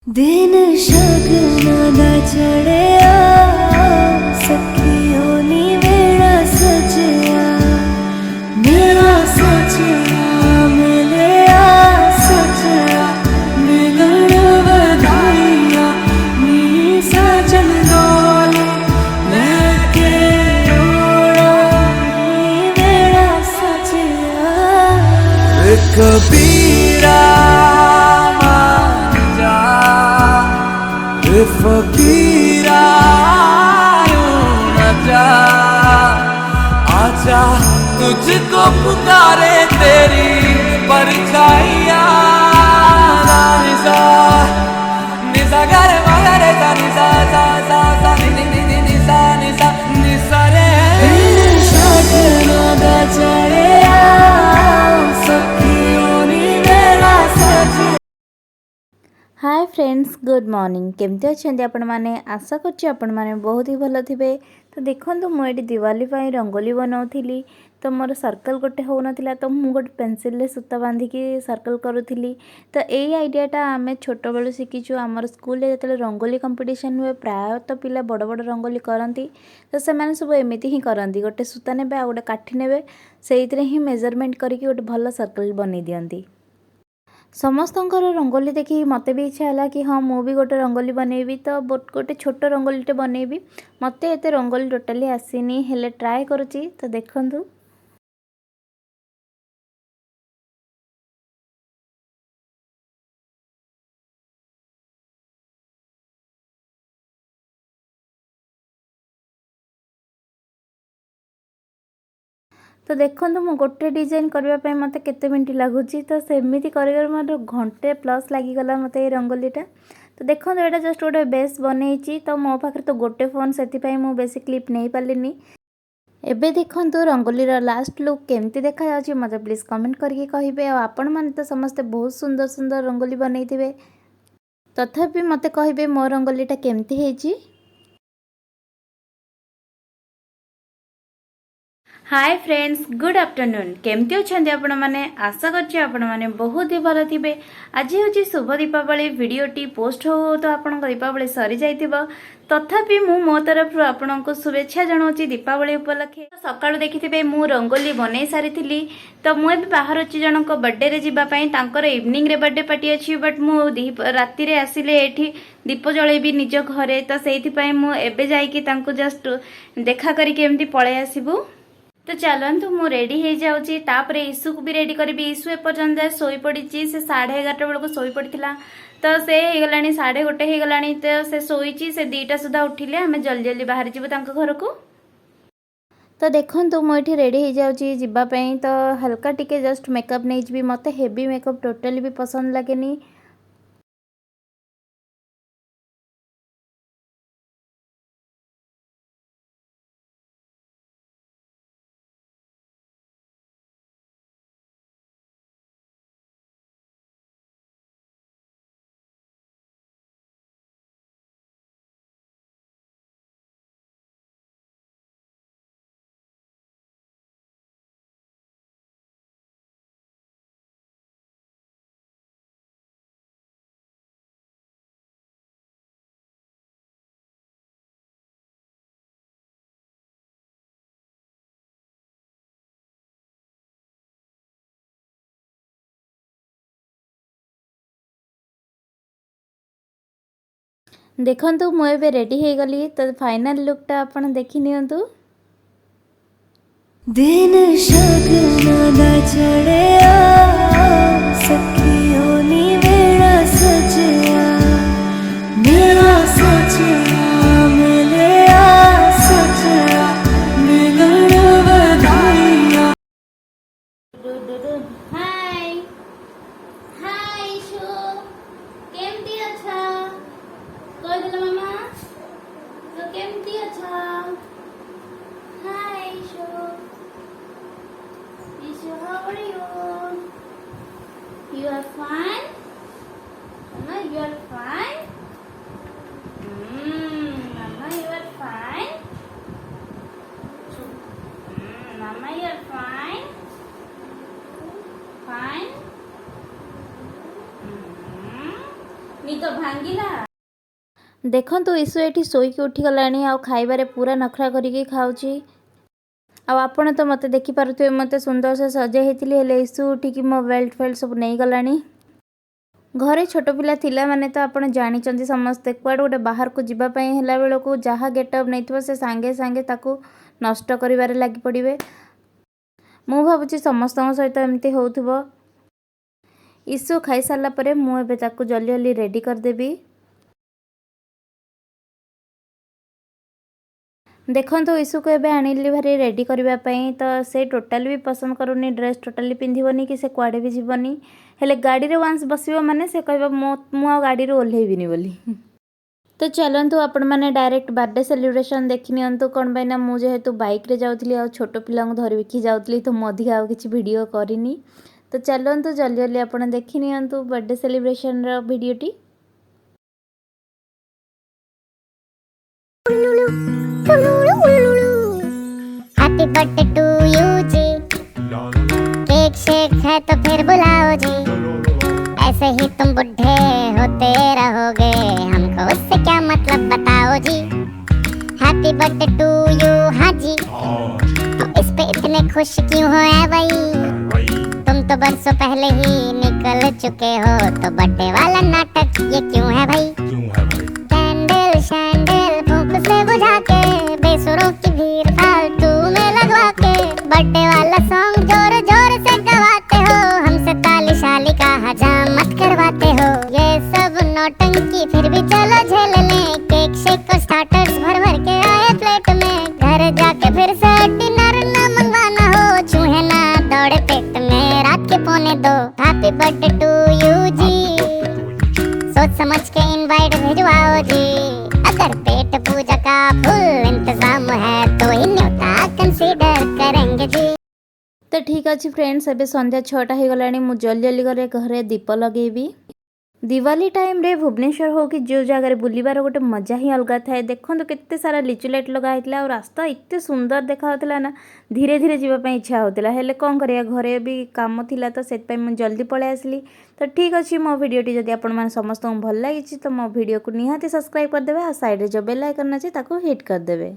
दिन शगनादा चढ़िया सखी होनी मेरा सजया मेरा सजया मिलया सजया मिलन बधाइया नी सजन डोले लेके ओड़ा नी मेरा सजया कबीरा फकीरा जा आजा तुझको पुकारे तेरी परछाइया निसा निसा गर मगर सा निसा सा सा सा नि नि नि नि निसा निसा निसा रे शगना दा चढ़िया सखी होनी मेरा सज। हाय फ्रेंड्स गुड मॉर्निंग केमती अच्छे आपण मैंने आशा करछि आपण मैंने बहुत ही भल थे। तो देखो मुझे दिवाली रंगोली बनाऊली तो मोर सर्कल गोटे हो नाला तो मुझे गोटे पेनसिल सूता बांधिकी सर्कल करूली। तो यही आइडियाटा आम छोट बेलू शिखीचु आमर स्कूल जो रंगोली कंपटीशन हुए प्रायतः पिला बड़ बड़ रंगोली करती तो से सब एमती ही करती गोटे सूता ने आ गोटे काठी ने से ही मेजरमेंट करके गोटे भल सर्कल बन दियंती। समस्तଙ୍କର रंगोली देखी मत भी इच्छा है कि हाँ मुझे गोटे रंगोली बनैबी तो गोटे छोट रंगोलीटे बनैबी मत एत रंगोली टोटाली आसीनी हेले ट्राए करुच्ची। तो देखंतु तो देखो मु गोटे डिजाइन करने मत केते मिनट लगुच तो सेमती कर घंटे प्लस लगिगला मत ये रंगोलीटा। तो देखो यहाँ जस्ट गोटे बेस बनई तो मो पाखे तो गोटे फोन से बेसी क्लिप नहीं पार्ली। एबे देखंतु रंगोलीर लास्ट लुक केमती देखा जाउछि मते प्लीज कमेंट करके कहिबे। और आपण माने तो समस्ते बहुत सुंदर सुंदर रंगोली बनैथिबे तथापि मते कहिबे मो रंगोलीटा केमती हेछि। हाय फ्रेंड्स गुड आफ्टरनून केमती अच्छे आपण मैंने आशा करछि आपण मैंने बहुत ही भल थे। आज हूँ शुभ दीपावली वीडियोटी पोस्ट हो तो आपण दीपावली सरी जाइथिबो तथापि मु मो तरफ आपण को शुभेच्छा जनाऊँगी दीपावली उपलक्षे। सकाळु देखिथिबे मु रंगोली बनै सारी तो मुझे बाहर अच्छी जनक बर्थडे रे जीवाई तांकर इवनिंग रे बर्थडे पार्टी अच्छी बट मु राति रे आसिले एठी दीप जलैबी निज घरे तो से मु एबे जाइकी तांको जस्ट देखा करके एमती पळै आसीबू। तो चलतु मु रेडी हो जाऊँगी तापर ईशु को भी रेडी करी। ईशु एपर्तंत शोई पड़ी से 11:30 बेलू शोई पड़ा तो से गला 1:30 हो गला तो से शोची से 2टा सुधा उठिले आम जल्दी जल्दी बाहर जीवु घर को। तो देखो मुझे रेडी हो जाऊँगी तो हल्का टिके जस्ट मेकअप नहीं जी मत हेवी मेकअप टोटाली भी पसंद लगे। देखंतु मु एबे रेडी हो गली तो फाइनल लुकटा आपण देखि नियंतु। दिन शगनादा चढ़िया सखी होनी मेरा सजया मेरा सजया मिलया सजया मिलन बधाइया। हाय हाय शो केमती अच्छा कह दिल मामा तो केमती अच्छा। हाय show Ishu, how are you? You are fine? Mama, you are fine? Mama, you are fine? Mama, you are fine? Fine? नी तो भांगी देखंतु ईशु एठी शोईकी उठिगलाणी आ खाइबारे पूरा नखरा करिकी खाउची। आपण तो मते देखि पारुथिबे मते सुंदर से सजे हेतिली हेले ईशु उठिकी मो बेल्ट फेल्ट सब नहीं गलाणी। घरे छोट पिला थिला माने तो आपण जानिचंती समस्ते कुआड गोटे बाहर को जिबा पई हेला बेलको जहा गेटअप नैथिबो से सांगे सांगे ताकू नष्ट करिबारे लागि पड़िबे। मु भाबुची समस्त सहित एमती होउथिबो। ईशु खाई सारला परे मु एबे ताकू जल्दी जल्दी रेडी कर देबी। देखंतु ईशु को एबे आनिली भारी रेडी करबा पई तो से टोटली भी पसंद करूनी ड्रेस टोटली पिंधिबोनी कि से कुआडे भी जीवनी हेले गाड़ी रे वांस बसिबो माने से कहबा मु आ गाड़ी रे ओल्हेबिनी बोली। तो चलंतु आपण माने डायरेक्ट बर्थडे सेलिब्रेशन देखि नियंतु कोन बैना मु जेहेतु बाइक रे जाउथली आ छोटो पिला को धरबिकी जाउथली तो मु अधिक आ किछि वीडियो करिनी। तो चलंतु जल्दी जल्दी आपण देखि नियंतु बर्थडे सेलिब्रेशन रो वीडियोटी। हैप्पी बर्थडे टू यू जी, केक शेक है तो फिर बुलाओ जी, ऐसे ही तुम बुढ़े होते रहोगे, हमको उससे क्या मतलब बताओ जी। हैप्पी बर्थडे टू यू, हाँ जी, तो इस पे इतने खुश क्यों हो ऐ भाई, तुम तो बरसों पहले ही निकल चुके हो, तो बर्थडे वाला नाटक ये क्यों है भाई। कैंडल शैंडल फूंक से बुझा के, बेसुरों की भीड़ फालतू में लगवा के, बर्थडे वाला सॉन्ग जोर जोर से गवाते हो, हमसे ताली शाली का हजामत करवाते हो। ये सब नौटंकी फिर भी चलो झेल लें, केक शेक और स्टार्टर्स भर भर के आए प्लेट में, घर जाके फिर से डिनर ना मंगवाना हो, चूहे ना दौड़े पेट में रात के 1:45। हैप्पी बर्थडे टू यू जी, सोच समझ के इनवाइट भिजवाओ जी, अगर पेट पूजा का फुल इंतजाम है तो ही न्योता कंसीडर करेंगे जी। तो ठीक अच्छे फ्रेंड्स, एबे संध्या 6टा हो गलानी। मु जल्दी जल्दी घरे दीप लगेबी। दिवाली टाइम रे भुवनेश्वर हो कि जो जगह बुलबार गोटे मजा ही अलग थाए। देखो केते सारा लिचु लाइट लगा और रास्ता एते सुंदर देखा ना, धीरे धीरे जावाई इच्छा होता है। कौन करिया घरे भी काम थिला तो से जल्दी पलि आसली। तो ठीक अच्छे मो भिडियोटी जदि आपण समस्त भल लगी तो मो भिडियो को निहाती सब्सक्राइब करदे और साइड जो बेल आइकन अच्छे हिट करदे।